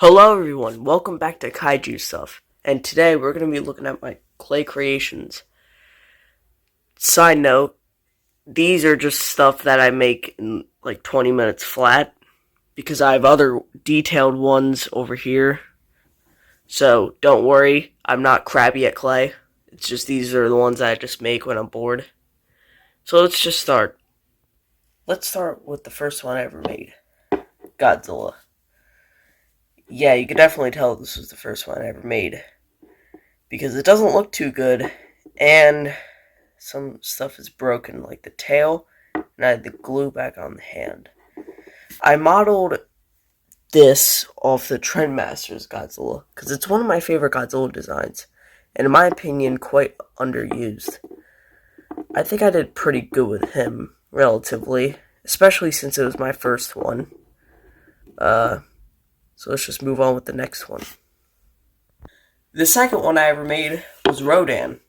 Hello everyone, welcome back to Kaiju Stuff, and today we're going to be looking at my clay creations. Side note, these are just stuff that I make in like 20 minutes flat, because I have other detailed ones over here, so don't worry, I'm not crabby at clay. It's just these are the ones I just make when I'm bored. So let's just start. Let's start with the first one I ever made, Godzilla. Yeah, you could definitely tell this was the first one I ever made, because it doesn't look too good, and some stuff is broken, like the tail, and I had the glue back on the hand. I modeled this off the Trendmaster's Godzilla, because it's one of my favorite Godzilla designs, and in my opinion, quite underused. I think I did pretty good with him, relatively, especially since it was my first one. So let's just move on with the next one. The second one I ever made was Rodan,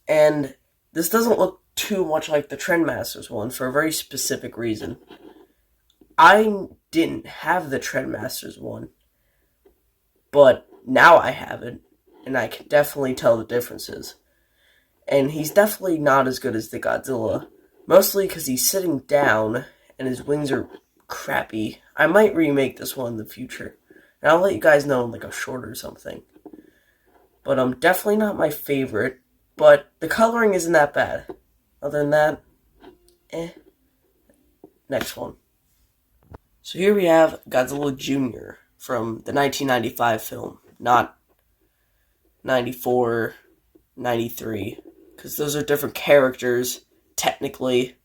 and this doesn't look too much like the Trendmasters one for a very specific reason. I didn't have the Trendmasters one, but now I have it, and I can definitely tell the differences. And he's definitely not as good as the Godzilla, mostly because he's sitting down and his wings are crappy. I might remake this one in the future, and I'll let you guys know in like a short or something. But definitely not my favorite, but the coloring isn't that bad. Other than that, Next one. So here we have Godzilla Jr. from the 1995 film, not 94, 93, because those are different characters, technically.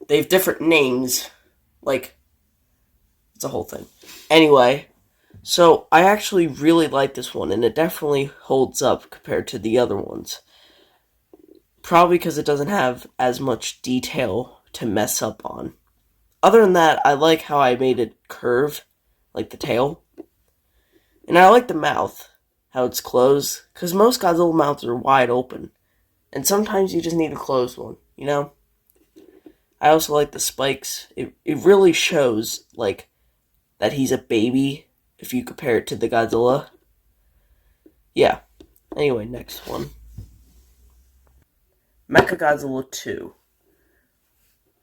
They have different names, like, it's a whole thing. Anyway, so I actually really like this one, and it definitely holds up compared to the other ones. Probably because it doesn't have as much detail to mess up on. Other than that, I like how I made it curve, like the tail. And I like the mouth, how it's closed, because most Godzilla mouths are wide open. And sometimes you just need a closed one, you know? I also like the spikes. It really shows, like, that he's a baby if you compare it to the Godzilla. Yeah. Anyway, next one. Mechagodzilla 2.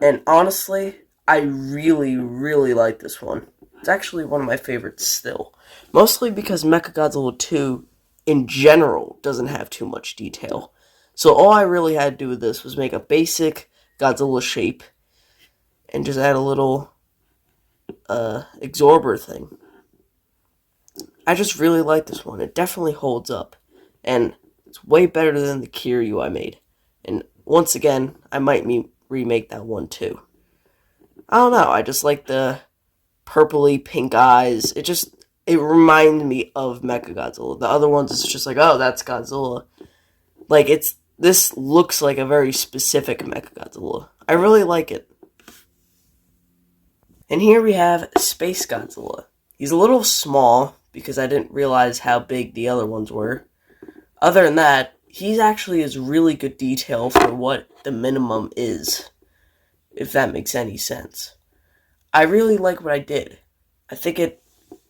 And honestly, I really, really like this one. It's actually one of my favorites still. Mostly because Mechagodzilla 2, in general, doesn't have too much detail. So all I really had to do with this was make a basic Godzilla shape and just add a little absorber thing. I just really like this one. It definitely holds up. And it's way better than the Kiryu I made. And once again, I might remake that one too. I don't know, I just like the purpley pink eyes. It reminds me of Mechagodzilla. The other ones, it's just like, oh, that's Godzilla. Like, this looks like a very specific Mechagodzilla. I really like it. And here we have Space Godzilla. He's a little small, because I didn't realize how big the other ones were. Other than that, he actually has really good detail for what the minimum is, if that makes any sense. I really like what I did. I think it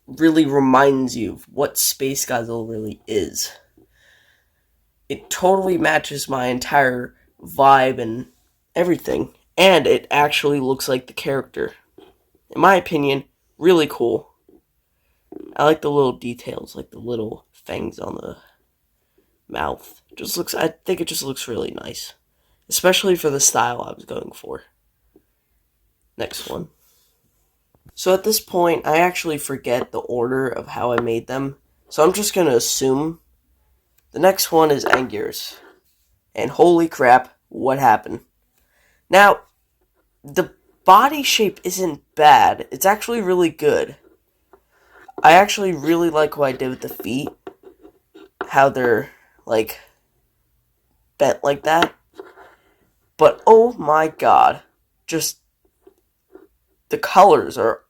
really reminds you of what Space Godzilla really is. It totally matches my entire vibe and everything, and it actually looks like the character. In my opinion, really cool. I like the little details, like the little fangs on the mouth. I think it just looks really nice. Especially for the style I was going for. Next one. So at this point, I actually forget the order of how I made them. So I'm just going to assume. The next one is Anguirus. And holy crap, what happened? Now, the body shape isn't bad. It's actually really good. I actually really like what I did with the feet. How they're, like, bent like that. But oh my god. Just, the colors are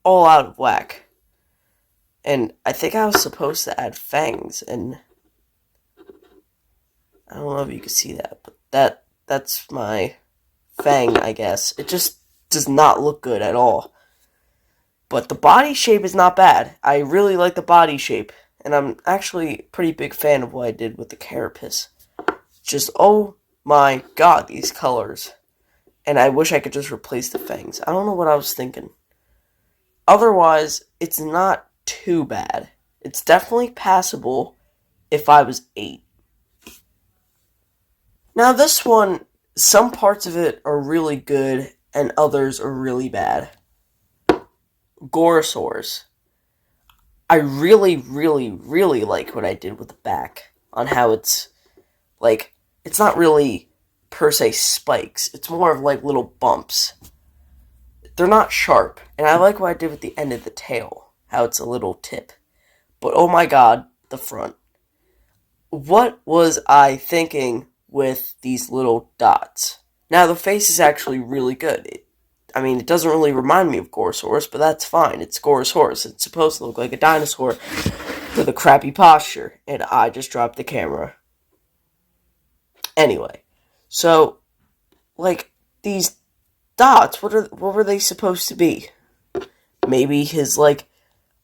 all out of whack. And I think I was supposed to add fangs, and I don't know if you can see that, but that's my fang, I guess. It just does not look good at all. But the body shape is not bad. I really like the body shape. And I'm actually a pretty big fan of what I did with the carapace. Just, oh my god, these colors. And I wish I could just replace the fangs. I don't know what I was thinking. Otherwise, it's not too bad. It's definitely passable if I was 8. Now, this one, some parts of it are really good and others are really bad. Gorosaurus. I really, really, really like what I did with the back on how it's like, it's not really per se spikes, it's more of like little bumps. They're not sharp, and I like what I did with the end of the tail, how it's a little tip. But oh my god, the front. What was I thinking with these little dots? Now, the face is actually really good. It doesn't really remind me of Gorosaurus, but that's fine. It's Gorosaurus. It's supposed to look like a dinosaur with a crappy posture, and I just dropped the camera. Anyway, so, like, these dots, what were they supposed to be? Maybe his, like,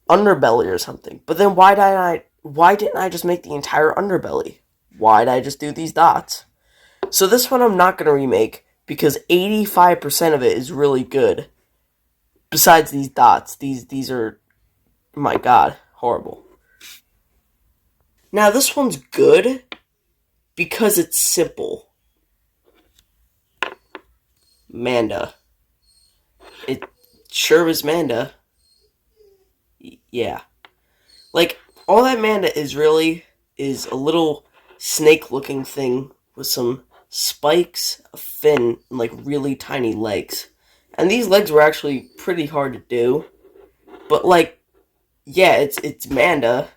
underbelly or something. But then why didn't I just make the entire underbelly? Why did I just do these dots? So this one I'm not going to remake, because 85% of it is really good. Besides these dots, these are, my god, horrible. Now this one's good because it's simple. Manda. It sure is Manda. Yeah. Like, all that Manda is really is a little snake-looking thing with some spikes, a fin, and, like, really tiny legs. And these legs were actually pretty hard to do. But, like, yeah, it's Manda.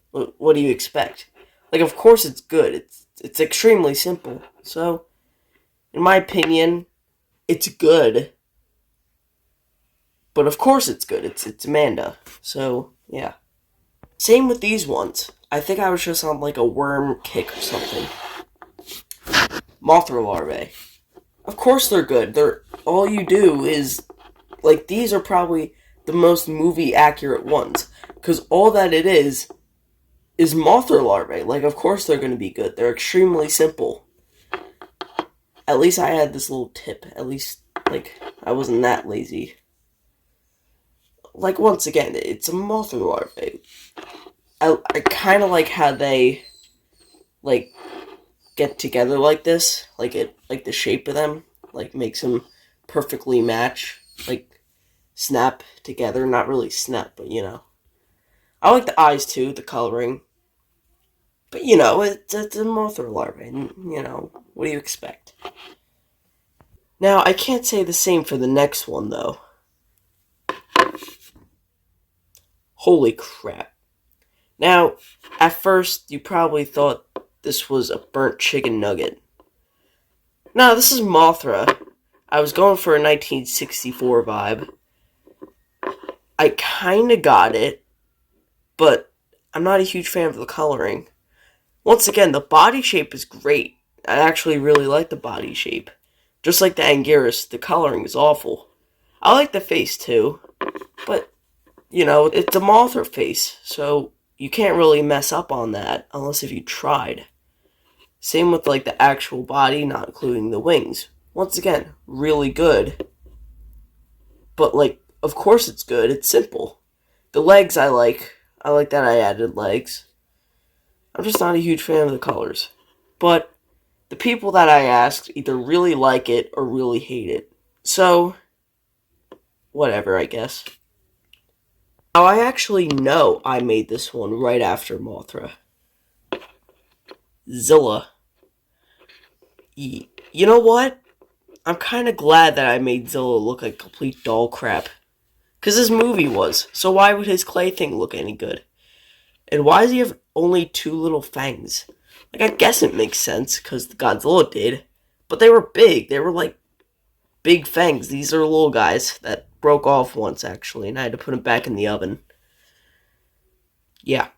What do you expect? Like, of course it's good. It's extremely simple. So, in my opinion, it's good. But of course it's good. It's Manda. So, yeah. Same with these ones. I think I was just on, like, a worm kick or something. Mothra larvae. Of course they're good. All you do is, like, these are probably the most movie accurate ones. Because all that it is Mothra larvae. Like, of course they're going to be good. They're extremely simple. At least I had this little tip. At least, like, I wasn't that lazy. Like, once again, it's a Mothra larvae. I kind of like how they, like, get together like this. Like, the shape of them, like, makes them perfectly match. Like, snap together. Not really snap, but, you know. I like the eyes, too, the coloring. But, you know, it's a Mothra larvae. And, you know, what do you expect? Now, I can't say the same for the next one, though. Holy crap. Now, at first, you probably thought this was a burnt chicken nugget. No, this is Mothra. I was going for a 1964 vibe. I kinda got it, but I'm not a huge fan of the coloring. Once again, the body shape is great. I actually really like the body shape. Just like the Anguirus, the coloring is awful. I like the face too, but, you know, it's a Mothra face, so you can't really mess up on that unless if you tried. Same with, like, the actual body, not including the wings. Once again, really good. But, like, of course it's good. It's simple. The legs I like. I like that I added legs. I'm just not a huge fan of the colors. But the people that I asked either really like it or really hate it. So, whatever, I guess. Now, I actually know I made this one right after Mothra. Zilla. You know what? I'm kind of glad that I made Zilla look like complete doll crap. Because his movie was, so why would his clay thing look any good? And why does he have only 2 little fangs? Like, I guess it makes sense, because Godzilla did. But they were big. They were, like, big fangs. These are little guys that broke off once, actually, and I had to put them back in the oven. Yeah.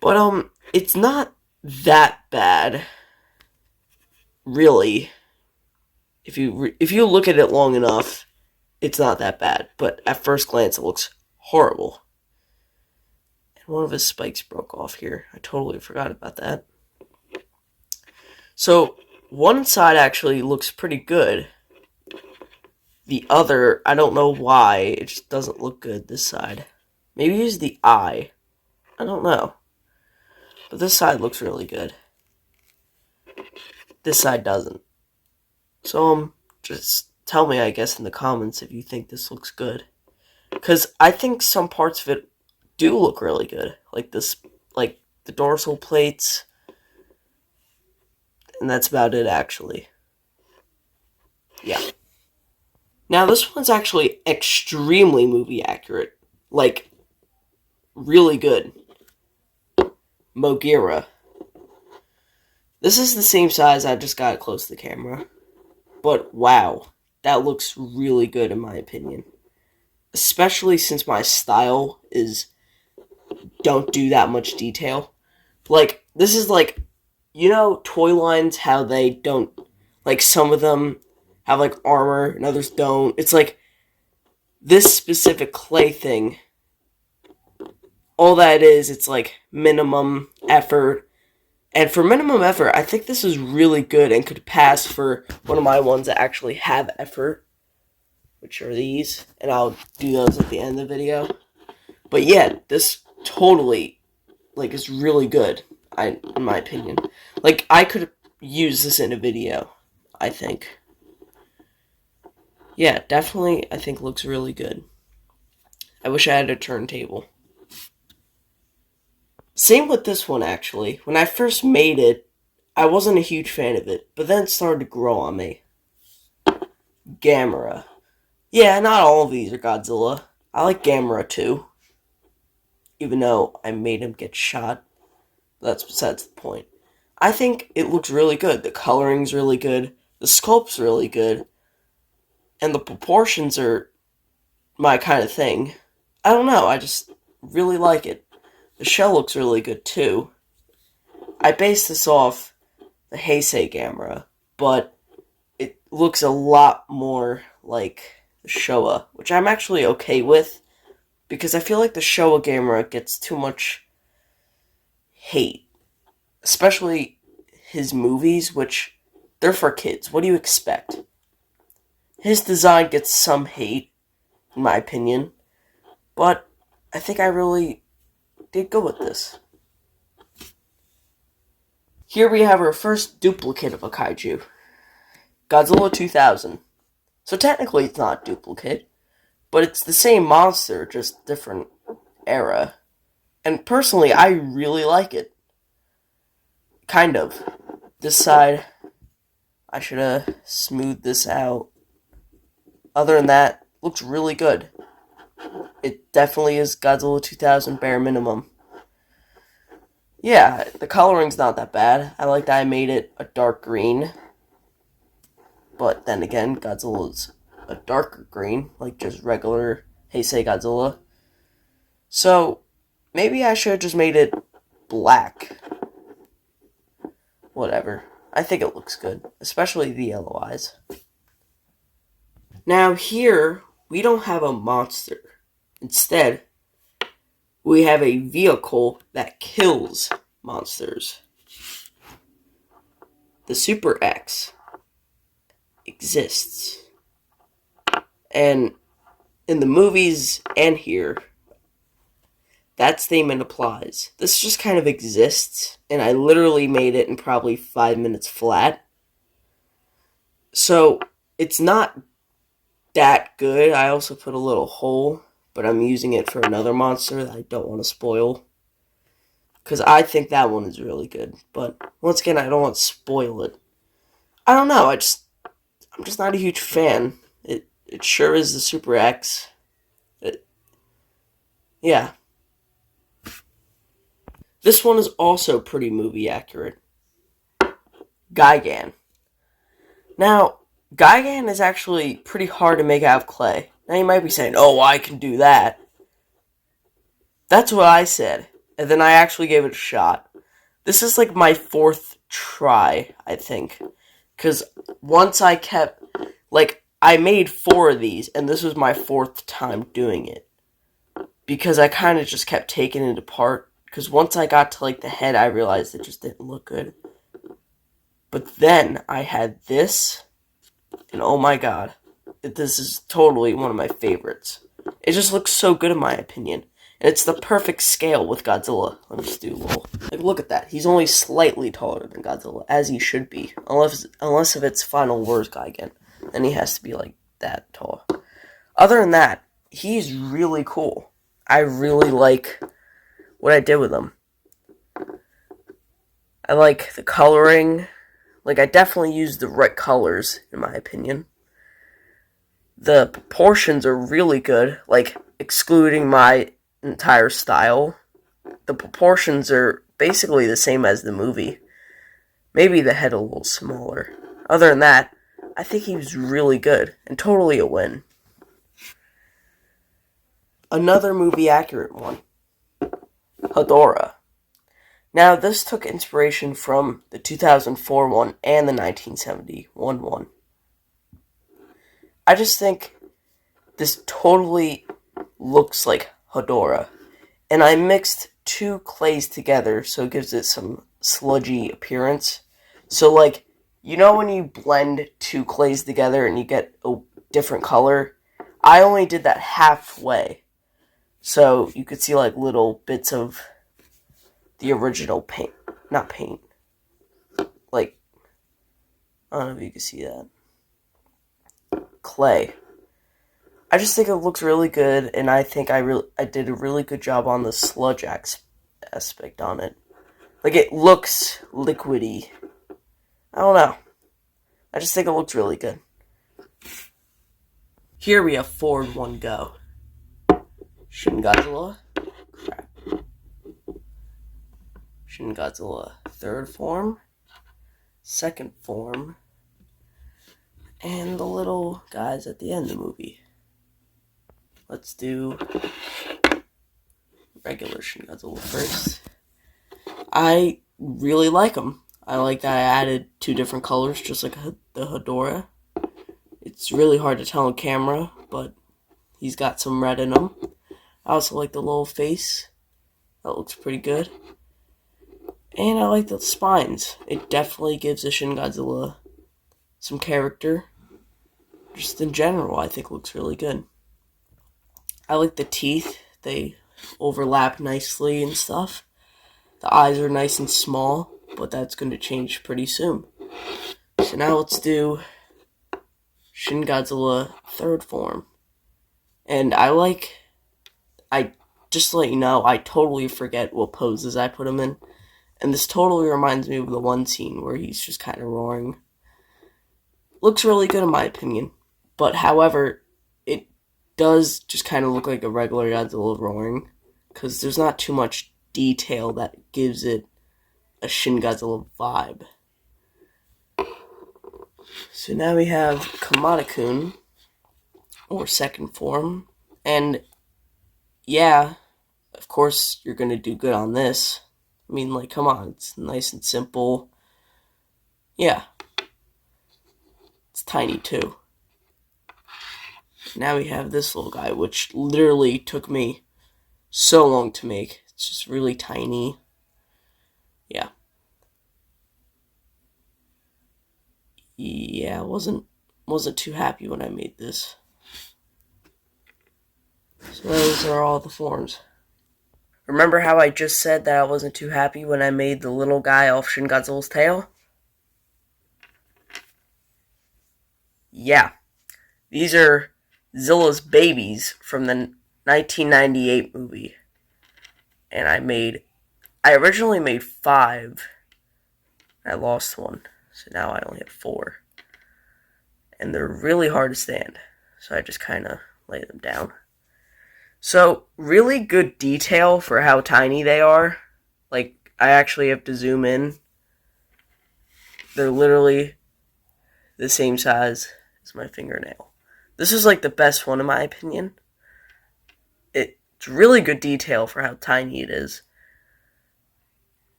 But, it's not that bad, really. If you look at it long enough, it's not that bad, but at first glance, it looks horrible. And one of his spikes broke off here. I totally forgot about that. So, one side actually looks pretty good. The other, I don't know why, it just doesn't look good this side. Maybe it's the eye. I don't know. But this side looks really good. This side doesn't. So, just tell me, I guess, in the comments if you think this looks good. Because I think some parts of it do look really good. Like this, like the dorsal plates. And that's about it, actually. Yeah. Now, this one's actually extremely movie accurate. Like, really good. Mogira. This is the same size, I just got it close to the camera. But wow, that looks really good in my opinion. Especially since my style is don't do that much detail. Like, this is like, you know, toy lines, how they don't, like, some of them have, like, armor and others don't. It's like, this specific clay thing, all that is, it's like minimum effort. And for minimum effort, I think this is really good and could pass for one of my ones that actually have effort, which are these. And I'll do those at the end of the video. But yeah, this totally, like, is really good, in my opinion. Like, I could use this in a video, I think. Yeah, definitely, I think looks really good. I wish I had a turntable. Same with this one, actually. When I first made it, I wasn't a huge fan of it, but then it started to grow on me. Gamera. Yeah, not all of these are Godzilla. I like Gamera too. Even though I made him get shot. That's besides the point. I think it looks really good. The coloring's really good. The sculpt's really good. And the proportions are my kind of thing. I don't know, I just really like it. The shell looks really good too. I based this off the Heisei Gamera, but it looks a lot more like the Showa, which I'm actually okay with, because I feel like the Showa Gamera gets too much hate. Especially his movies, which, they're for kids. What do you expect? His design gets some hate, in my opinion, but I think I really did go with this. Here we have our first duplicate of a kaiju. Godzilla 2000. So technically it's not a duplicate, but it's the same monster, just different era. And personally, I really like it. Kind of. This side, I should have smoothed this out. Other than that, looks really good. It definitely is Godzilla 2000 bare minimum. Yeah, the coloring's not that bad. I like that I made it a dark green. But then again, Godzilla's a darker green, like just regular Heisei Godzilla. So, maybe I should have just made it black. Whatever. I think it looks good, especially the yellow eyes. Now here, we don't have a monster. Instead, we have a vehicle that kills monsters. The Super X exists. And in the movies and here, that statement applies. This just kind of exists, and I literally made it in probably 5 minutes flat. So, it's not that good. I also put a little hole, but I'm using it for another monster that I don't want to spoil, because I think that one is really good. But once again, I don't want to spoil it. I don't know. I'm just not a huge fan. It sure is the Super X. Yeah. This one is also pretty movie accurate. Gigan. Now, Gigan is actually pretty hard to make out of clay. Now you might be saying, oh, I can do that. That's what I said. And then I actually gave it a shot. This is like my 4th try, I think. Because once I kept, like, I made 4 of these, and this was my 4th time doing it. Because I kind of just kept taking it apart. Because once I got to like the head, I realized it just didn't look good. But then I had this, and oh my god, this is totally one of my favorites. It just looks so good in my opinion. And it's the perfect scale with Godzilla. Let me just do a little... Like, look at that. He's only slightly taller than Godzilla, as he should be. Unless if it's Final Wars guy again. Then he has to be, like, that tall. Other than that, he's really cool. I really like what I did with him. I like the coloring. Like, I definitely used the right colors, in my opinion. The proportions are really good. Like, excluding my entire style, the proportions are basically the same as the movie. Maybe the head a little smaller. Other than that, I think he was really good and totally a win. Another movie accurate one, Hedorah. Now, this took inspiration from the 2004 one and the 1971 one. I just think this totally looks like Hedorah. And I mixed 2 clays together so it gives it some sludgy appearance. So, like, you know when you blend 2 clays together and you get a different color? I only did that halfway. So you could see, like, little bits of the original paint. Not paint. Like, I don't know if you can see that. Clay. I just think it looks really good, and I think I did a really good job on the sludge aspect on it. Like, it looks liquidy. I don't know. I just think it looks really good. Here we have 4 in one go. Shin Godzilla. Crap. Shin Godzilla 3rd form. 2nd form. And the little guys at the end of the movie. Let's do regular Shin Godzilla first. I really like them. I like that I added 2 different colors, just like the Hedorah. It's really hard to tell on camera, but he's got some red in him. I also like the little face. That looks pretty good. And I like the spines. It definitely gives the Shin Godzilla some character. Just in general, I think looks really good. I like the teeth. They overlap nicely and stuff. The eyes are nice and small, but that's going to change pretty soon. So now let's do Shin Godzilla 3rd form. And just to let you know, I totally forget what poses I put him in. And this totally reminds me of the one scene where he's just kind of roaring. Looks really good in my opinion. But however, it does just kind of look like a regular Godzilla roaring, because there's not too much detail that gives it a Shin Godzilla vibe. So now we have Kamada-kun, or 2nd form, and yeah, of course you're going to do good on this. I mean, like, come on, it's nice and simple. Yeah. It's tiny too. Now we have this little guy, which literally took me so long to make. It's just really tiny. Yeah. Yeah, I wasn't too happy when I made this. So those are all the forms. Remember how I just said that I wasn't too happy when I made the little guy off Shin Godzilla's tail? Yeah. These are Zilla's babies from the 1998 movie. And I originally made 5. I lost 1. So now I only have 4. And they're really hard to stand. So I just kind of lay them down. So, really good detail for how tiny they are. Like, I actually have to zoom in. They're literally the same size as my fingernail. This is like the best one in my opinion. It's really good detail for how tiny it is.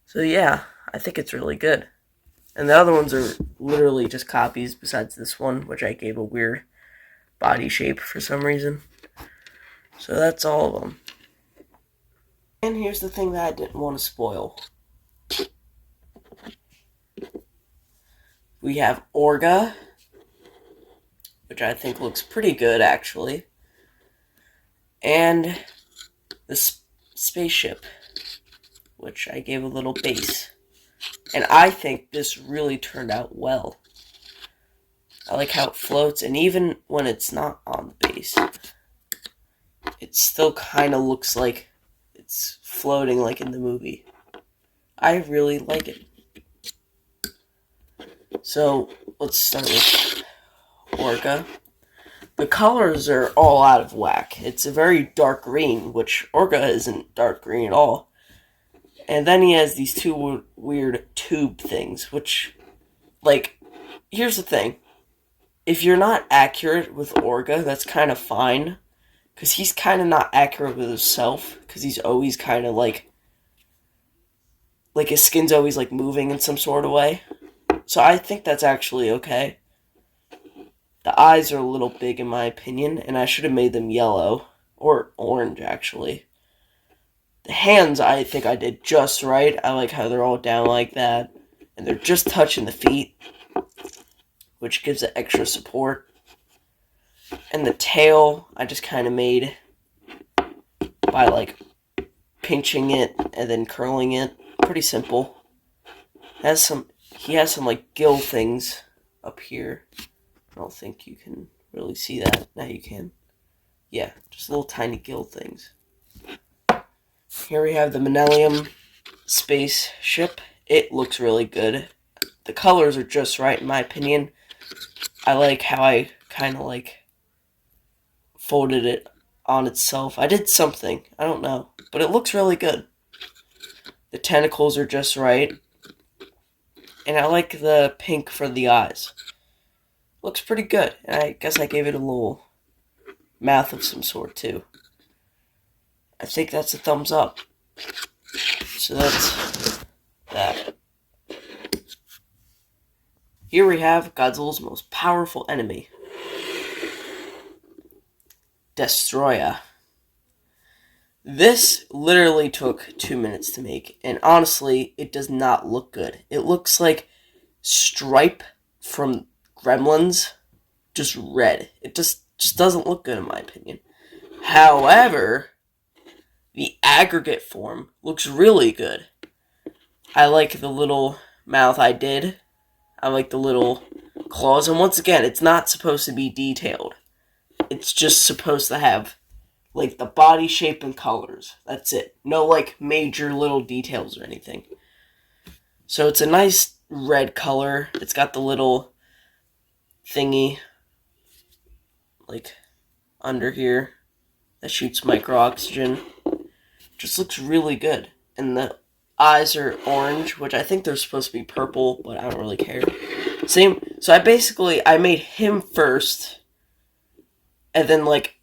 So yeah, I think it's really good. And the other ones are literally just copies besides this one, which I gave a weird body shape for some reason. So that's all of them. And here's the thing that I didn't want to spoil. We have Orga, which I think looks pretty good, actually. And the spaceship, which I gave a little base. And I think this really turned out well. I like how it floats, and even when it's not on the base, it still kind of looks like it's floating like in the movie. I really like it. So, let's start with Orga. The colors are all out of whack. It's a very dark green, which Orga isn't dark green at all. And then he has these two weird tube things, which, like, here's the thing. If you're not accurate with Orga, that's kind of fine. Because he's kind of not accurate with himself. Because he's always kind of like his skin's always like moving in some sort of way. So I think that's actually okay. The eyes are a little big in my opinion, and I should have made them yellow. Or orange, actually. The hands, I think I did just right. I like how they're all down like that. And they're just touching the feet, which gives it extra support. And the tail, I just kind of made by, like, pinching it and then curling it. Pretty simple. He has some, like, gill things up here. I don't think you can really see that. Now you can. Yeah, just little tiny gill things. Here we have the Millennium spaceship. It looks really good. The colors are just right in my opinion. I like how I kind of like folded it on itself. I did something. I don't know. But it looks really good. The tentacles are just right. And I like the pink for the eyes. Looks pretty good. And I guess I gave it a little mouth of some sort too. I think that's a thumbs up. So that's that. Here we have Godzilla's most powerful enemy, Destroyer. This literally took 2 minutes to make, and honestly, it does not look good. It looks like Stripe from Gremlins, just red. It just doesn't look good in my opinion. However, the aggregate form looks really good. I like the little mouth I did. I like the little claws. And once again, it's not supposed to be detailed. It's just supposed to have, like, the body shape and colors. That's it. No, like, major little details or anything. So it's a nice red color. It's got the little thingy, like, under here that shoots micro-oxygen. Just looks really good. And the eyes are orange, which I think they're supposed to be purple, but I don't really care. Same. So I made him first, and then, like,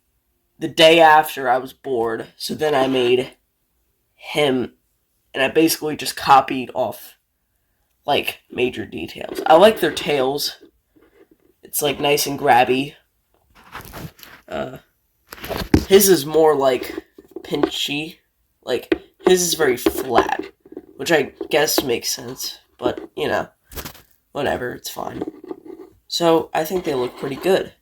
the day after I was bored, so then I made him, and I basically just copied off, like, major details. I like their tails. It's, like, nice and grabby. His is more, like, pinchy. Like, his is very flat, which I guess makes sense, but, you know, whatever, it's fine. So, I think they look pretty good,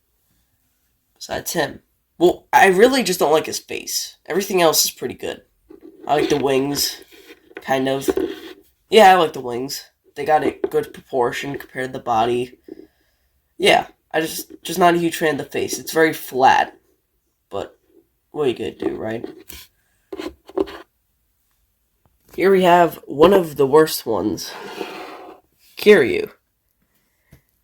besides him. Well, I really just don't like his face. Everything else is pretty good. I like the wings, kind of. Yeah, I like the wings. They got a good proportion compared to the body. Yeah, I just not a huge fan of the face. It's very flat, but what are you gonna do, right? Here we have one of the worst ones, Kiryu.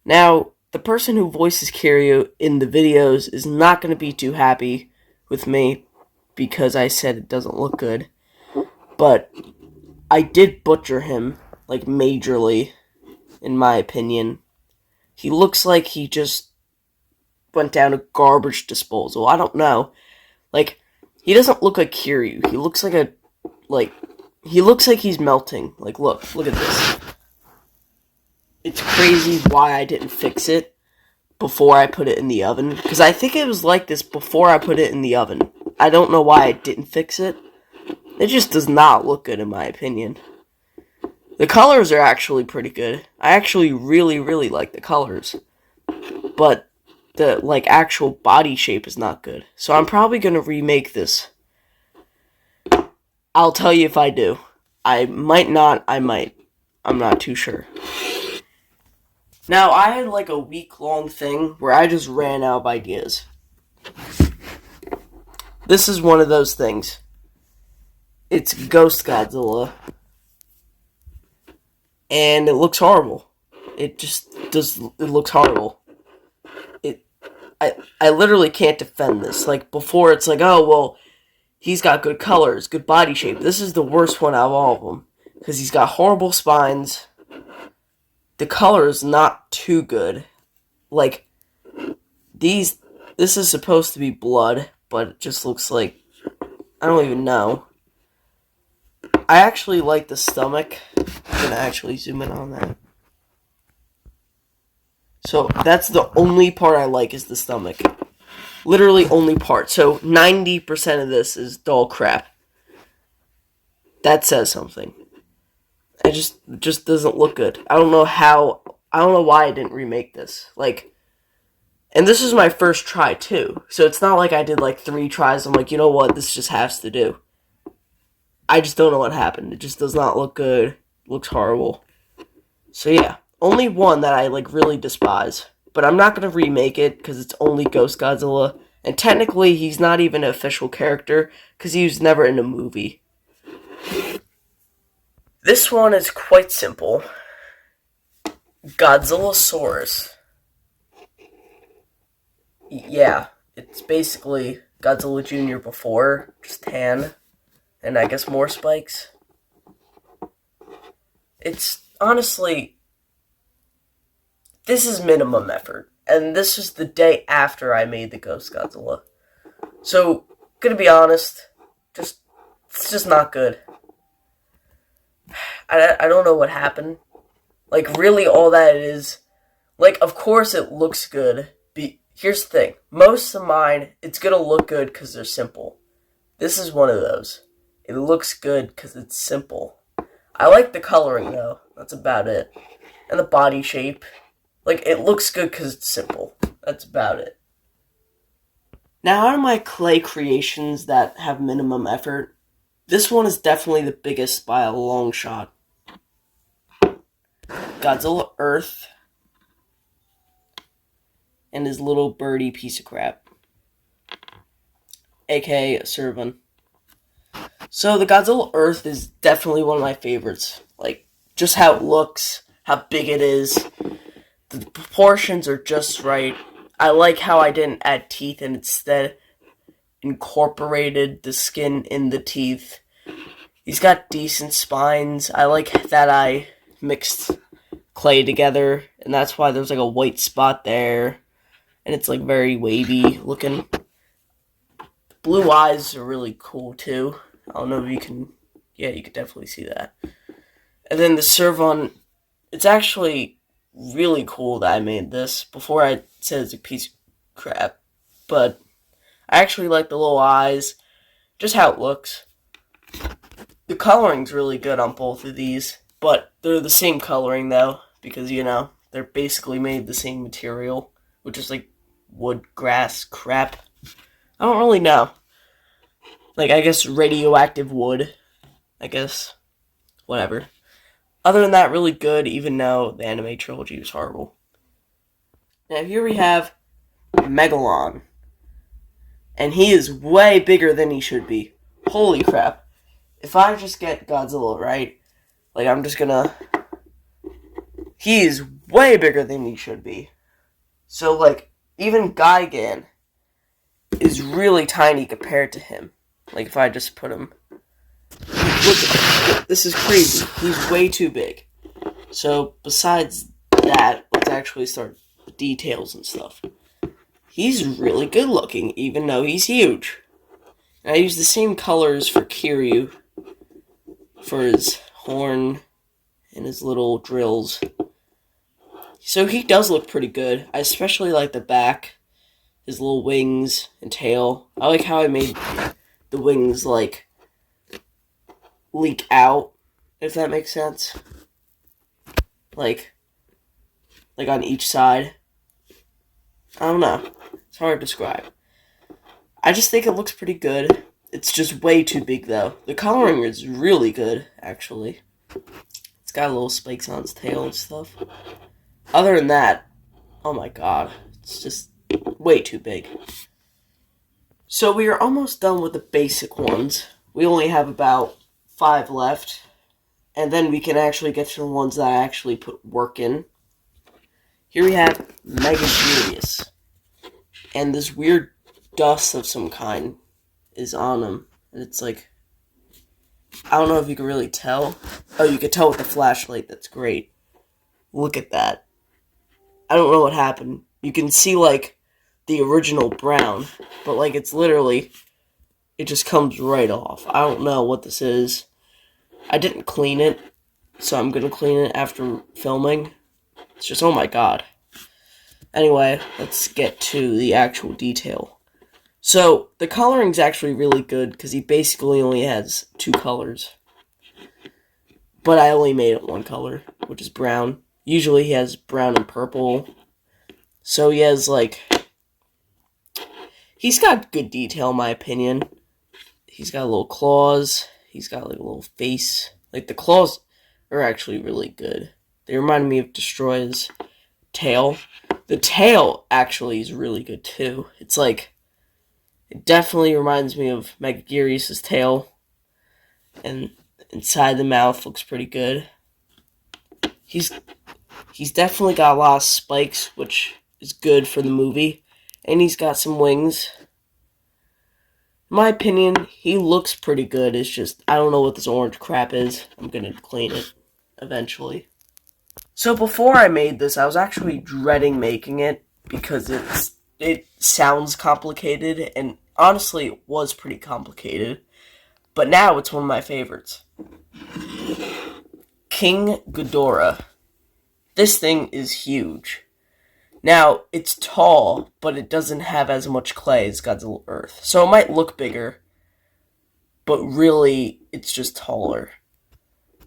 Now, the person who voices Kiryu in the videos is not going to be too happy with me because I said it doesn't look good. But I did butcher him, like, majorly, in my opinion. He looks like he just went down a garbage disposal. I don't know. Like, he doesn't look like Kiryu. He looks like he looks like he's melting. Like, look at this. it's crazy why I didn't fix it before I put it in the oven. Because I think it was like this before I put it in the oven. I don't know why I didn't fix it. It just does not look good in my opinion. The colors are actually pretty good. I actually really, really like the colors. But the actual body shape is not good. So I'm probably going to remake this. I'll tell you if I do. I might not, I might. I'm not too sure. Now, I had like a week-long thing where I just ran out of ideas. This is one of those things. It's Ghost Godzilla. And it looks horrible. It looks horrible. I literally can't defend this. Like, before it's like, oh, well, he's got good colors, good body shape. This is the worst one out of all of them. Because he's got horrible spines. The color is not too good. Like, this is supposed to be blood, but it just looks like, I don't even know. I actually like the stomach. I'm going to actually zoom in on that. So, that's the only part I like is the stomach. Literally only part. So, 90% of this is dull crap. That says something. It just doesn't look good. I don't know why I didn't remake this. Like, and this is my first try too. So it's not like I did like 3 tries. I'm like, you know what, this just has to do. I just don't know what happened. It just does not look good. It looks horrible. So yeah, only one that I like really despise. But I'm not going to remake it because it's only Ghost Godzilla. And technically, he's not even an official character because he was never in a movie. This one is quite simple. Godzillasaurus. Yeah, it's basically Godzilla Jr. before, just tan, and I guess more spikes. It's honestly, this is minimum effort, and this is the day after I made the Ghost Godzilla. So, gonna be honest, it's just not good. I don't know what happened. Like, really all that it is, like, of course it looks good. Here's the thing. Most of mine, it's gonna look good because they're simple. This is one of those. It looks good because it's simple. I like the coloring, though. That's about it. And the body shape. Like, it looks good because it's simple. That's about it. Now, out of my clay creations that have minimum effort, this one is definitely the biggest by a long shot. Godzilla Earth and his little birdie piece of crap, aka a servant. So the Godzilla Earth is definitely one of my favorites. Like, just how it looks, how big it is, the proportions are just right. I like how I didn't add teeth and instead incorporated the skin in the teeth. He's got decent spines. I like that I mixed clay together, and that's why there's like a white spot there, and it's like very wavy looking. Blue eyes are really cool too. I don't know if you can, yeah, you could definitely see that. And then the servon, it's actually really cool that I made this. Before I said it's a piece of crap, but I actually like the little eyes, just how it looks. The coloring's really good on both of these, but they're the same coloring though, because, you know, they're basically made the same material, which is like wood, grass, crap. I don't really know. Like, I guess radioactive wood. I guess. Whatever. Other than that, really good, even though the anime trilogy was horrible. Now, here we have Megalon. And he is way bigger than he should be. Holy crap. If I just get Godzilla, right? Like, I'm just gonna... He is way bigger than he should be. So, like, even Gigan is really tiny compared to him. Like, if I just put him... Look, this is crazy. He's way too big. So, besides that, let's actually start the details and stuff. He's really good looking, even though he's huge. And I use the same colors for Kiryu, for his horn and his little drills. So he does look pretty good. I especially like the back, his little wings and tail. I like how I made the wings, like, leak out, if that makes sense. Like on each side. I don't know. It's hard to describe. I just think it looks pretty good. It's just way too big, though. The coloring is really good, actually. It's got little spikes on its tail and stuff. Other than that, oh my god, it's just way too big. So we are almost done with the basic ones. We only have about 5 left. And then we can actually get to the ones that I actually put work in. Here we have Megatherius. And this weird dust of some kind is on him. And it's like, I don't know if you can really tell. Oh, you can tell with the flashlight. That's great. Look at that. I don't know what happened. You can see, like, the original brown. But, like, it's literally, it just comes right off. I don't know what this is. I didn't clean it, so I'm going to clean it after filming. It's just, oh my god. Anyway, let's get to the actual detail. So, the coloring's actually really good, because he basically only has 2 colors. But I only made it 1 color, which is brown. Usually he has brown and purple. So he has, like, he's got good detail, in my opinion. He's got little claws. He's got, like, a little face. Like, the claws are actually really good. They remind me of Destroy's tail. The tail, actually, is really good, too. It's, like, it definitely reminds me of Megatherius' tail. And inside the mouth looks pretty good. He's definitely got a lot of spikes, which is good for the movie. And he's got some wings. In my opinion, he looks pretty good. It's just, I don't know what this orange crap is. I'm going to clean it eventually. So before I made this, I was actually dreading making it because it sounds complicated, and honestly, it was pretty complicated. But now it's one of my favorites. King Ghidorah. This thing is huge. Now, it's tall, but it doesn't have as much clay as Godzilla Earth. So it might look bigger, but really, it's just taller.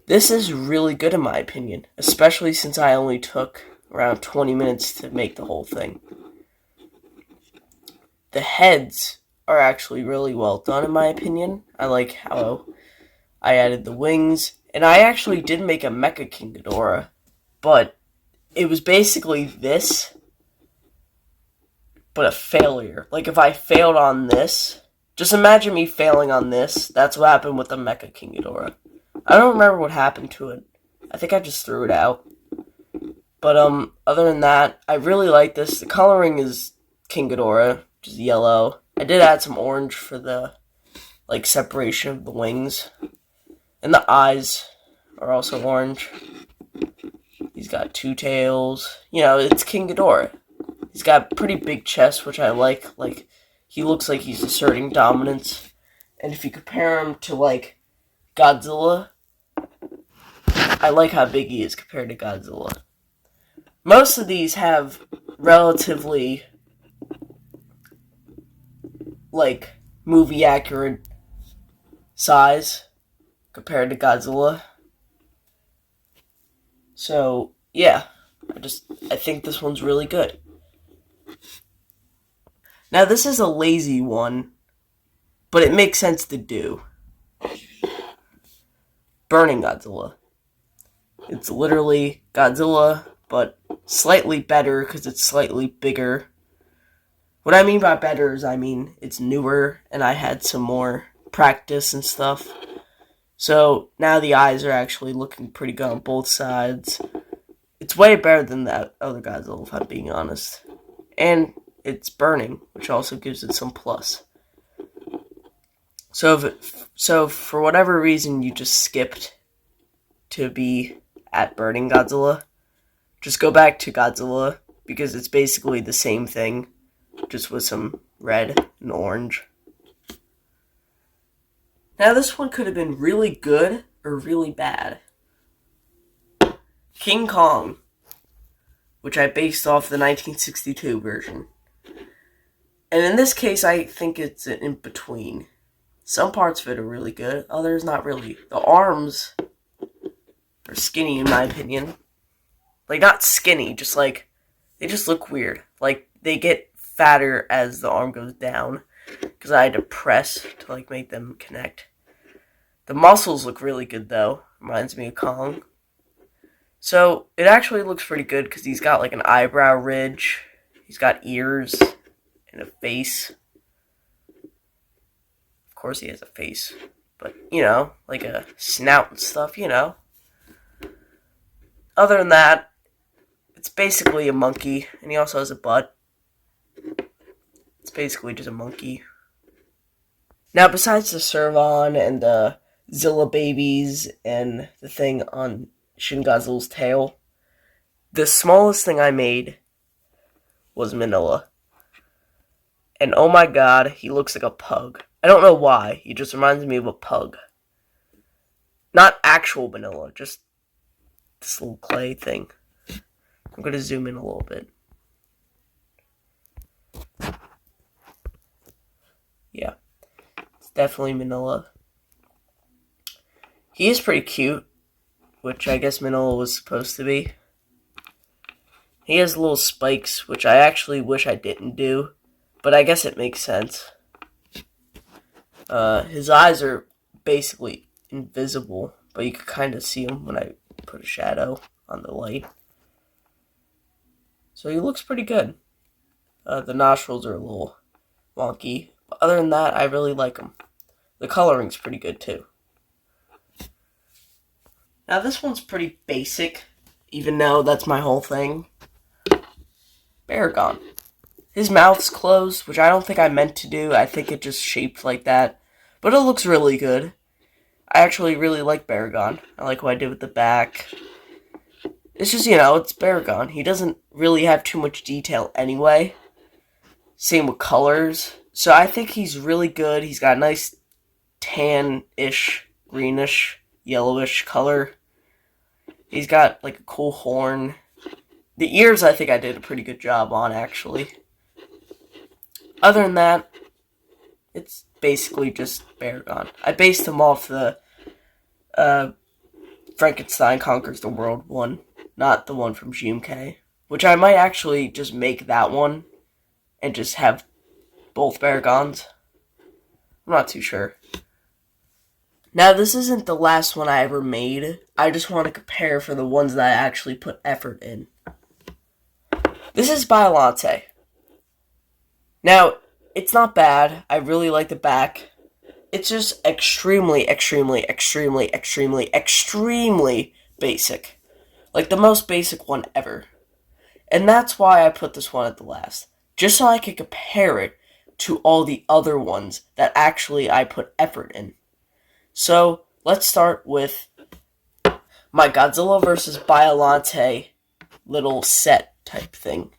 This is really good in my opinion, especially since I only took around 20 minutes to make the whole thing. The heads are actually really well done in my opinion. I like how I added the wings, and I actually did make a Mecha King Ghidorah, but it was basically this, but a failure. Like, if I failed on this, just imagine me failing on this. That's what happened with the Mecha King Ghidorah. I don't remember what happened to it. I think I just threw it out. But, other than that, I really like this. The coloring is King Ghidorah, which is yellow. I did add some orange for the, like, separation of the wings. And the eyes are also orange. He's got 2 tails. You know, it's King Ghidorah. He's got a pretty big chest, which I like. Like, he looks like he's asserting dominance. And if you compare him to, like, Godzilla, I like how big he is compared to Godzilla. Most of these have relatively, like, movie-accurate size compared to Godzilla. So, yeah. I think this one's really good. Now, this is a lazy one, but it makes sense to do. Burning Godzilla. It's literally Godzilla, but slightly better because it's slightly bigger. What I mean by better is I mean it's newer, and I had some more practice and stuff. So now the eyes are actually looking pretty good on both sides. It's way better than that other Godzilla, if I'm being honest. And it's burning, which also gives it some plus. So for whatever reason you just skipped to be at Burning Godzilla, just go back to Godzilla, because it's basically the same thing, just with some red and orange. Now this one could have been really good or really bad. King Kong, which I based off the 1962 version. And in this case, I think it's in between. Some parts of it are really good, others not really. The arms are skinny in my opinion. Like, not skinny, just like, they just look weird. Like, they get fatter as the arm goes down, because I had to press to, like, make them connect. The muscles look really good, though. Reminds me of Kong. So, it actually looks pretty good, because he's got, like, an eyebrow ridge. He's got ears and a face. Of course he has a face. But, you know, like a snout and stuff, you know. Other than that, it's basically a monkey, and he also has a butt. It's basically just a monkey. Now, besides the Servon and the Zilla babies and the thing on Shin Godzilla's tail, the smallest thing I made was Manila. And oh my god, he looks like a pug. I don't know why, he just reminds me of a pug. Not actual Manila, just this little clay thing. I'm going to zoom in a little bit. Yeah, it's definitely Manila. He is pretty cute, which I guess Manila was supposed to be. He has little spikes, which I actually wish I didn't do, but I guess it makes sense. His eyes are basically invisible, but you can kind of see them when I put a shadow on the light. So he looks pretty good. The nostrils are a little wonky, but other than that, I really like him. The coloring's pretty good too. Now this one's pretty basic, even though that's my whole thing. Baragon. His mouth's closed, which I don't think I meant to do. I think it just shaped like that. But it looks really good. I actually really like Baragon. I like what I did with the back. It's just, you know, it's Baragon. He doesn't really have too much detail anyway. Same with colors. So I think he's really good. He's got a nice tan-ish, greenish, yellowish color. He's got, like, a cool horn. The ears, I think I did a pretty good job on, actually. Other than that, it's basically just Baragon. I based him off the Frankenstein Conquers the World one, not the one from GMK. Which I might actually just make that one and just have both Baragons. I'm not too sure. Now, this isn't the last one I ever made. I just want to compare for the ones that I actually put effort in. This is Biollante. Now, it's not bad. I really like the back. It's just extremely, extremely, extremely, extremely, extremely basic. Like the most basic one ever. And that's why I put this one at the last. Just so I could compare it to all the other ones that actually I put effort in. So, let's start with my Godzilla vs. Biollante little set type thing.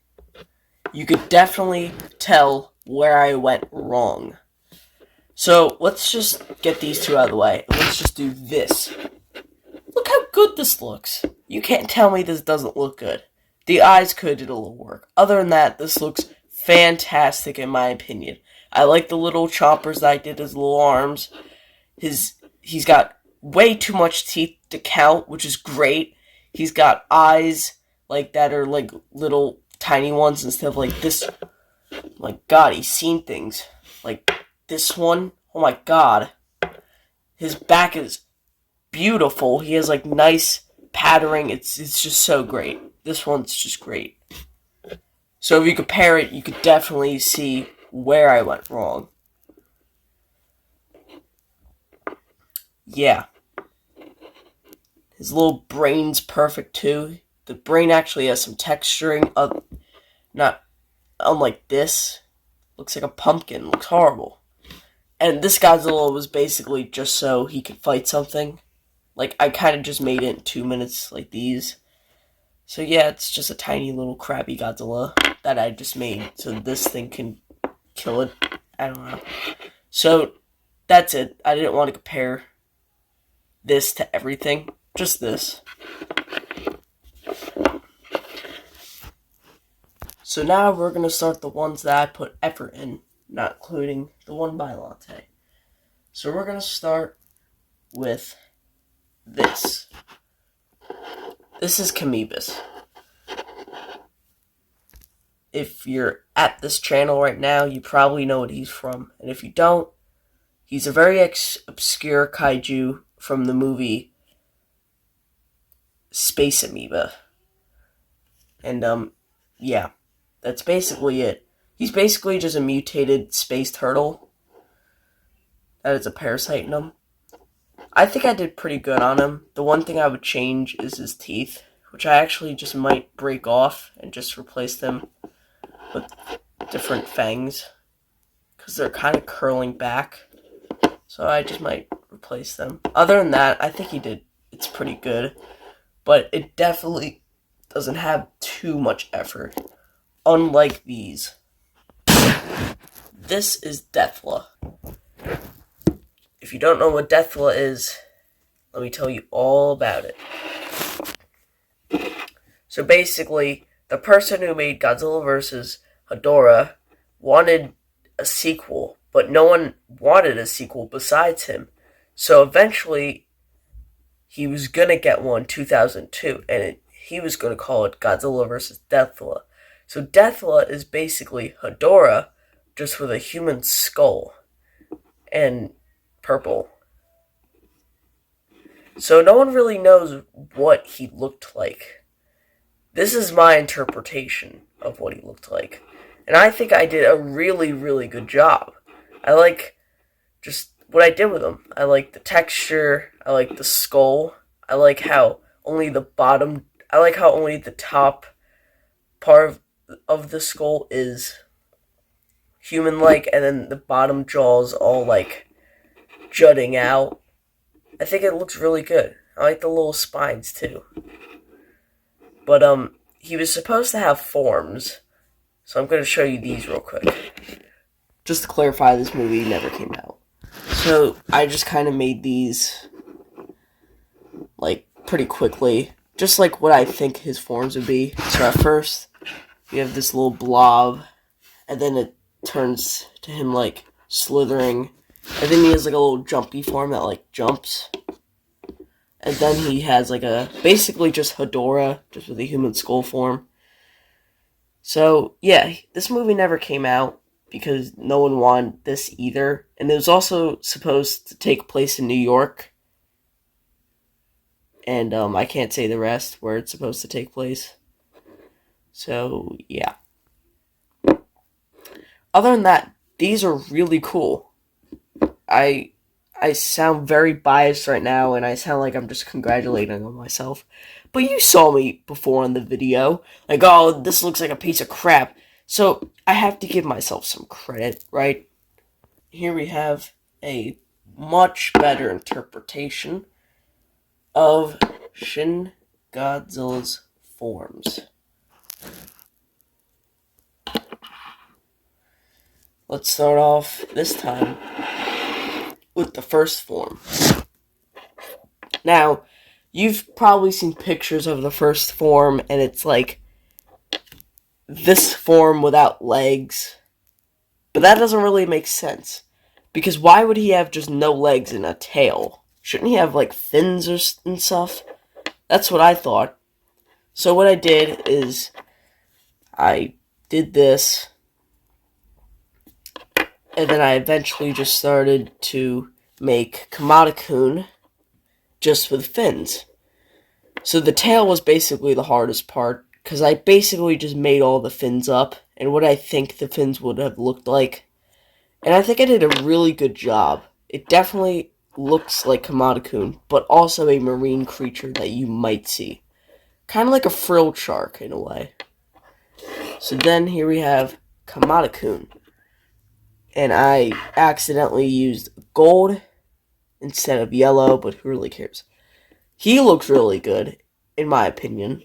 You could definitely tell where I went wrong. So, let's just get these two out of the way. Let's just do this. Look how good this looks. You can't tell me this doesn't look good. The eyes could do a little work. Other than that, this looks fantastic in my opinion. I like the little choppers that I did as little arms. He's got way too much teeth to count, which is great. He's got eyes like that are like little tiny ones instead of like this. Oh my god, he's seen things. Like this one. Oh my god. His back is beautiful. He has like nice patterning. It's just so great. This one's just great. So if you compare it, you could definitely see where I went wrong. Yeah. His little brain's perfect too. The brain actually has some texturing. Not unlike this. Looks like a pumpkin. Looks horrible. And this Godzilla was basically just so he could fight something. Like, I kind of just made it in 2 minutes like these. So yeah, it's just a tiny little crappy Godzilla that I just made so this thing can kill it. I don't know. So, that's it. I didn't want to compare this to everything. Just this. So now we're going to start the ones that I put effort in, not including the one by latte. So we're going to start with this. This is Camebus. If you're at this channel right now, you probably know what he's from. And if you don't, he's a very obscure kaiju from the movie Space Amoeba. And, yeah, that's basically it. He's basically just a mutated space turtle that has a parasite in him. I think I did pretty good on him. The one thing I would change is his teeth, which I actually just might break off and just replace them with different fangs, because they're kind of curling back. So I just might replace them. Other than that, I think it's pretty good. But it definitely doesn't have too much effort. Unlike these. This is Deathla. If you don't know what Deathla is, let me tell you all about it. So basically, the person who made Godzilla vs. Hedorah wanted a sequel, but no one wanted a sequel besides him. So eventually, he was going to get one in 2002, and he was going to call it Godzilla vs. Deathla. So Deathla is basically Hedorah, just with a human skull and purple. So no one really knows what he looked like. This is my interpretation of what he looked like. And I think I did a really, really good job. I like just what I did with him. I like the texture. I like the skull. I like how only the top part of the skull is human-like, and then the bottom jaw's all like jutting out. I think it looks really good. I like the little spines too. But he was supposed to have forms, so I'm going to show you these real quick. Just to clarify, this movie never came out. So I just kind of made these like pretty quickly, just like what I think his forms would be. So at first, we have this little blob, and then it turns to him like slithering, and then he has like a little jumpy form that like jumps, and then he has like a basically just Hedorah, just with a human skull form. So yeah, this movie never came out because no one wanted this either, and it was also supposed to take place in New York, and I can't say the rest where it's supposed to take place. So yeah. Other than that, these are really cool. I sound very biased right now, and I sound like I'm just congratulating on myself. But you saw me before in the video. Like, oh, this looks like a piece of crap. So, I have to give myself some credit, right? Here we have a much better interpretation of Shin Godzilla's forms. Let's start off this time with the first form. Now, you've probably seen pictures of the first form, and it's like this form without legs. But that doesn't really make sense. Because why would he have just no legs and a tail? Shouldn't he have like fins and stuff? That's what I thought. So what I did is I did this, and then I eventually just started to make Kamada-kun just with fins. So the tail was basically the hardest part, because I basically just made all the fins up, and what I think the fins would have looked like. And I think I did a really good job. It definitely looks like Kamada-kun, but also a marine creature that you might see. Kind of like a frilled shark, in a way. So then here we have Kamada-kun. And I accidentally used gold instead of yellow, but who really cares? He looks really good, in my opinion,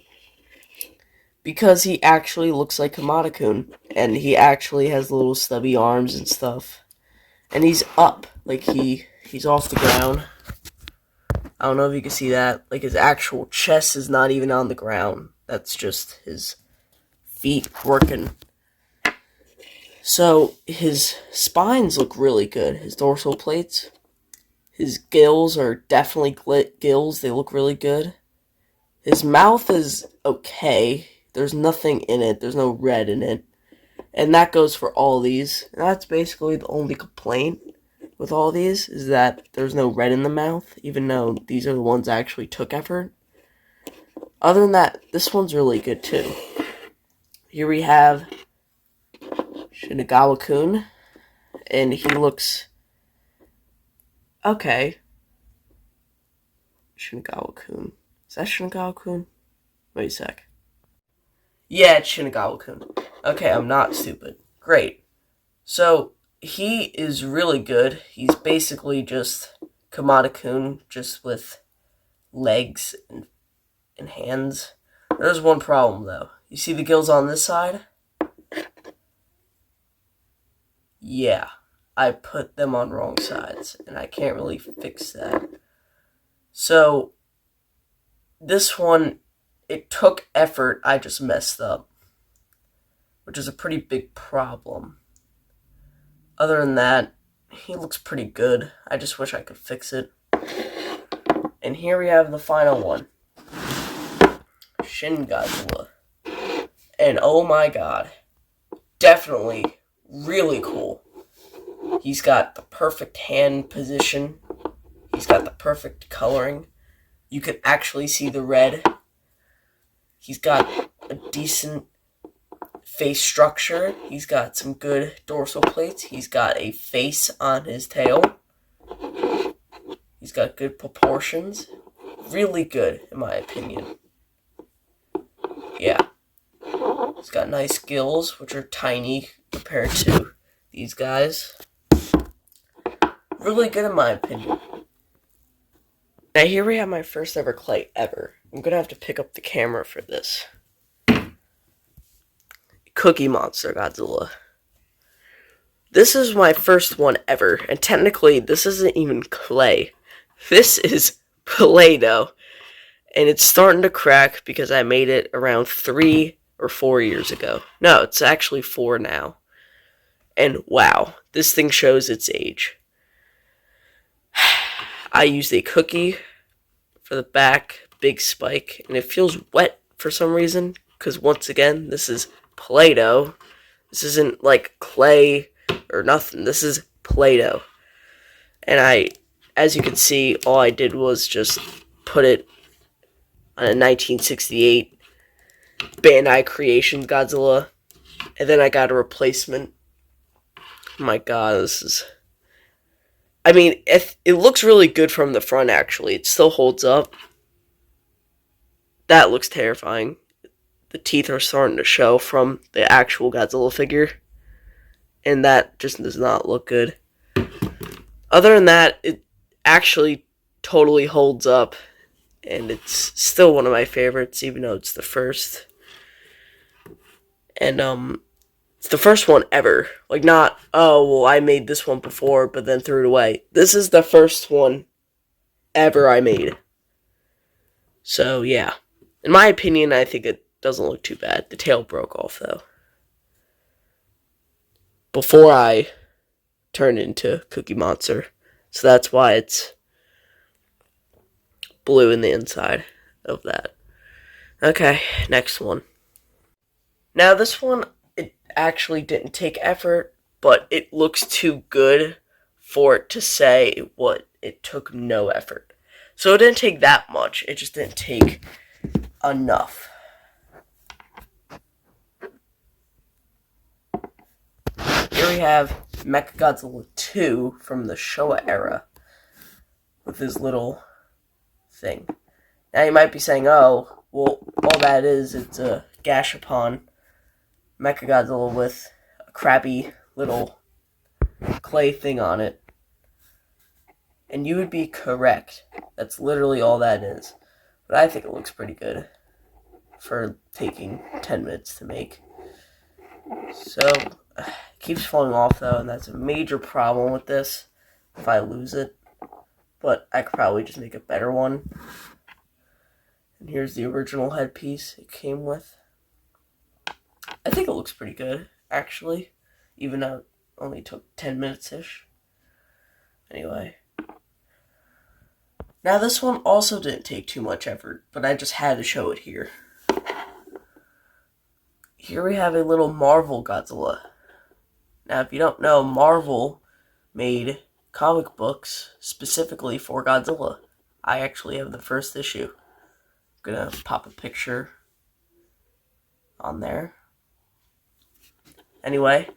because he actually looks like Kamada-kun, and he actually has little stubby arms and stuff. And he's up, like he's off the ground. I don't know if you can see that. Like, his actual chest is not even on the ground. That's just his feet working. So his spines look really good. His dorsal plates. His gills are definitely gills. They look really good. His mouth is okay. There's nothing in it. There's no red in it. And that goes for all these. And that's basically the only complaint with all these, is that there's no red in the mouth, even though these are the ones that actually took effort. Other than that, this one's really good too. Here we have Shinagawa-kun, and he looks okay. Shinagawa-kun. Is that Shinagawa-kun? Wait a sec. Yeah, it's Shinagawa-kun. Okay, I'm not stupid. Great. So, he is really good. He's basically just Kamada-kun, just with legs and hands. There's one problem, though. You see the gills on this side? Yeah, I put them on wrong sides, and I can't really fix that. So, this one, it took effort, I just messed up, which is a pretty big problem. Other than that, he looks pretty good. I just wish I could fix it. And here we have the final one. Shin Godzilla. And oh my god, definitely really cool. He's got the perfect hand position. He's got the perfect coloring. You can actually see the red. He's got a decent face structure. He's got some good dorsal plates. He's got a face on his tail. He's got good proportions. Really good, in my opinion. Yeah. He's got nice gills, which are tiny compared to these guys. Really good, in my opinion. Now here we have my first ever clay ever. I'm gonna have to pick up the camera for this. Cookie Monster Godzilla. This is my first one ever, and technically this isn't even clay. This is Play-Doh, and it's starting to crack because I made it around 3 or 4 years ago. No, it's actually 4 now. And wow, this thing shows its age. I used a cookie for the back, big spike, and it feels wet for some reason, because once again, this is Play-Doh. This isn't like clay or nothing. This is Play-Doh. And as you can see, all I did was just put it on a 1968 Bandai Creations Godzilla, and then I got a replacement. Oh my god, this is... I mean, it looks really good from the front, actually. It still holds up. That looks terrifying. The teeth are starting to show from the actual Godzilla figure, and that just does not look good. Other than that, it actually totally holds up, and it's still one of my favorites, even though it's the first. And it's the first one ever. Like, not, oh, well, I made this one before, but then threw it away. This is the first one ever I made. So, yeah. In my opinion, I think it doesn't look too bad. The tail broke off, though. Before I turned into Cookie Monster. So that's why it's blue in the inside of that. Okay, next one. Now, this one, it actually didn't take effort, but it looks too good for it to say what it took no effort. So it didn't take that much. It just didn't take enough. Here we have Mechagodzilla 2 from the Showa era with his little thing. Now you might be saying, oh, well, all that is, it's a Gashapon Mechagodzilla with a crappy little clay thing on it. And you would be correct. That's literally all that is. But I think it looks pretty good for taking 10 minutes to make. So, it keeps falling off though, and that's a major problem with this if I lose it. But I could probably just make a better one. And here's the original headpiece it came with. I think it looks pretty good, actually, even though it only took 10 minutes-ish. Anyway. Now, this one also didn't take too much effort, but I just had to show it here. Here we have a little Marvel Godzilla. Now, if you don't know, Marvel made comic books specifically for Godzilla. I actually have the first issue. I'm gonna pop a picture on there. Anyway,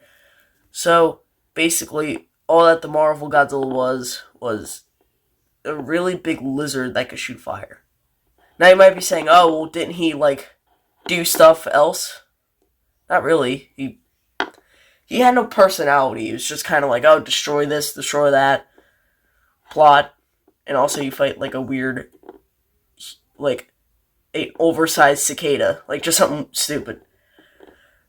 so basically, all that the Marvel Godzilla was a really big lizard that could shoot fire. Now you might be saying, oh, well, didn't he, do stuff else? Not really. He had no personality. He was just kind of like, oh, destroy this, destroy that, plot, and also you fight, a weird, a oversized cicada, just something stupid.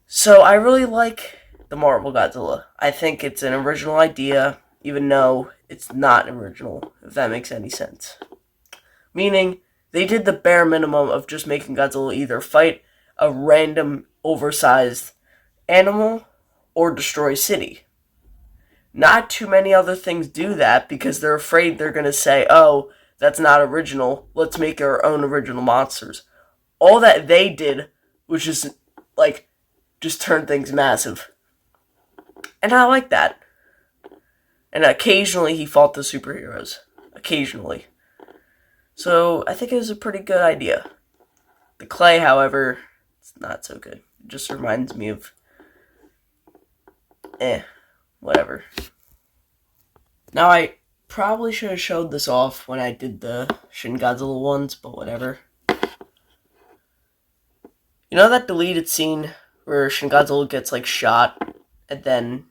So I really like the Marvel Godzilla. I think it's an original idea, even though it's not original, if that makes any sense. Meaning, they did the bare minimum of just making Godzilla either fight a random oversized animal or destroy a city. Not too many other things do that because they're afraid they're going to say, oh, that's not original, let's make our own original monsters. All that they did was just turn things massive. And I like that. And occasionally he fought the superheroes. Occasionally. So I think it was a pretty good idea. The clay, however, it's not so good. It just reminds me of whatever. Now I probably should have showed this off when I did the Shin Godzilla ones, but whatever. You know that deleted scene where Shin Godzilla gets shot and then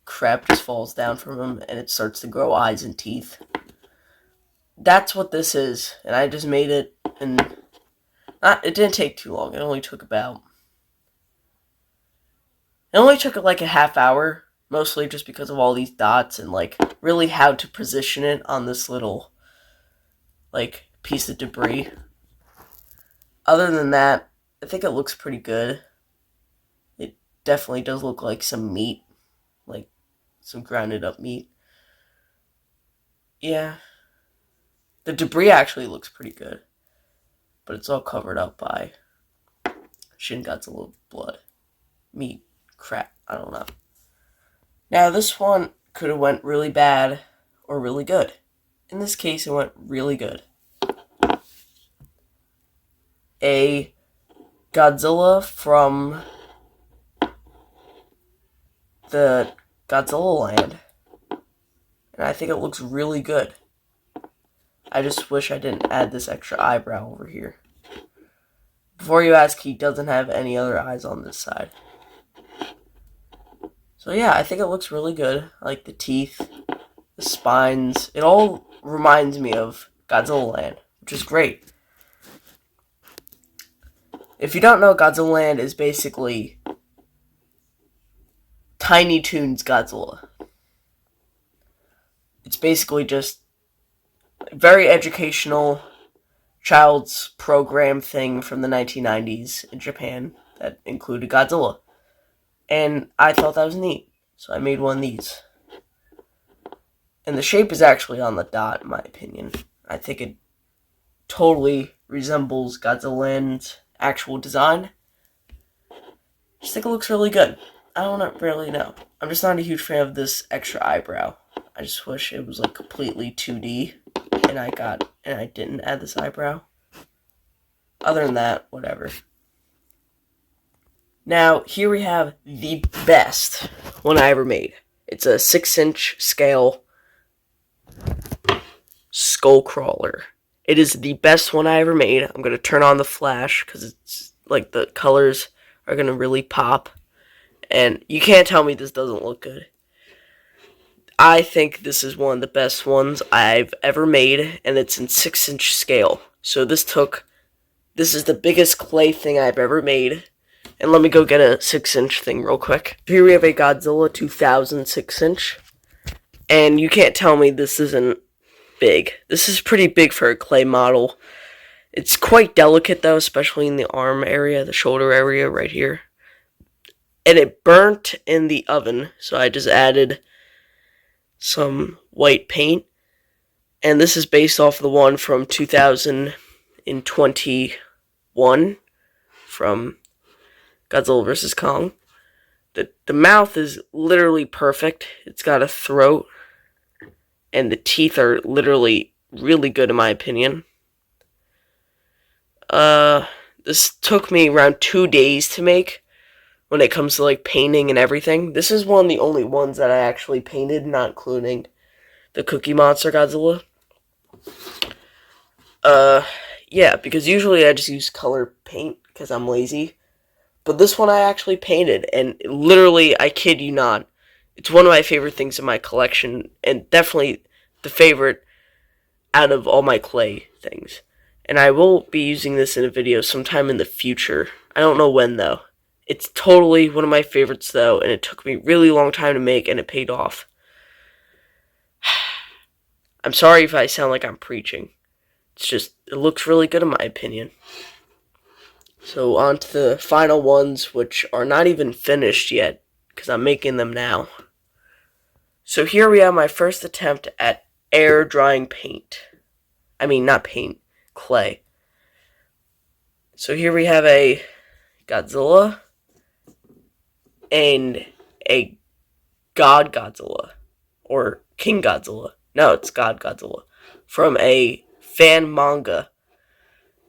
crap just falls down from him and it starts to grow eyes and teeth? That's what this is, and I just made it, and it didn't take too long. It only took a half hour, mostly just because of all these dots and really how to position it on this little piece of debris. Other than that, I think it looks pretty good. It definitely does look like some meat, some grounded up meat. Yeah. The debris actually looks pretty good, but it's all covered up by Shin Godzilla blood, meat, crap, I don't know. Now this one could have went really bad or really good. In this case, it went really good. A Godzilla from the Godzilla land, and I think it looks really good. I just wish I didn't add this extra eyebrow over here. Before you ask, he doesn't have any other eyes on this side. So yeah, I think it looks really good. I like the teeth, the spines. It all reminds me of Godzilla Land, which is great. If you don't know, Godzilla Land is basically Tiny Toons Godzilla. It's basically just a very educational child's program thing from the 1990s in Japan that included Godzilla. And I thought that was neat, so I made one of these. And the shape is actually on the dot, in my opinion. I think it totally resembles Godzilla Land's actual design. I just think it looks really good. I don't really know. I'm just not a huge fan of this extra eyebrow. I just wish it was completely 2D, and I didn't add this eyebrow. Other than that, whatever. Now, here we have the best one I ever made. It's a 6-inch scale skull crawler. It is the best one I ever made. I'm going to turn on the flash because it's the colors are going to really pop. And you can't tell me this doesn't look good. I think this is one of the best ones I've ever made, and it's in 6-inch scale. So this is the biggest clay thing I've ever made. And let me go get a 6-inch thing real quick. Here we have a Godzilla 2000 6-inch. And you can't tell me this isn't big. This is pretty big for a clay model. It's quite delicate though, especially in the arm area, the shoulder area right here. and it burnt in the oven, so I just added some white paint. And this is based off the one from 2021 from Godzilla vs. Kong. The mouth is literally perfect. It's got a throat, and the teeth are literally really good in my opinion. This took me around 2 days to make when it comes to like painting and everything. This is one of the only ones that I actually painted, not including the Cookie Monster Godzilla. Yeah, because usually I just use color paint because I'm lazy. But this one I actually painted, and literally, I kid you not, it's one of my favorite things in my collection, and definitely the favorite out of all my clay things. And I will be using this in a video sometime in the future. I don't know when, though. It's totally one of my favorites, though, and it took me a really long time to make, and it paid off. I'm sorry if I sound like I'm preaching. It's just, it looks really good in my opinion. So on to the final ones, which are not even finished yet, because I'm making them now. So here we have my first attempt at air drying paint. I mean, not paint, clay. So here we have a Godzilla and a God Godzilla, or King Godzilla. No, it's God Godzilla, from a fan manga.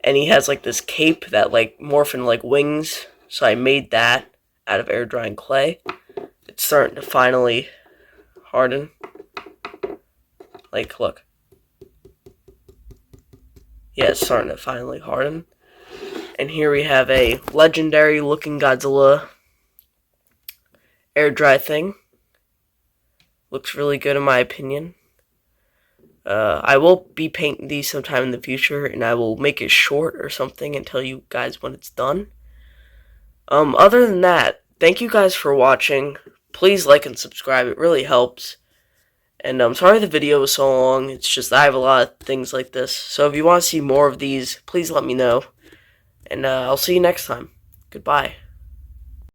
And he has like this cape that like morph into like wings. So I made that out of air drying clay. It's starting to finally harden. Like, look. Yeah, it's starting to finally harden. And here we have a legendary looking Godzilla air dry thing. Looks really good in my opinion. I will be painting these sometime in the future, and I will make it short or something and tell you guys when it's done. Other than that, thank you guys for watching. Please like and subscribe, it really helps. And I'm sorry the video was so long, it's just I have a lot of things like this. So if you want to see more of these, please let me know. And I'll see you next time. Goodbye.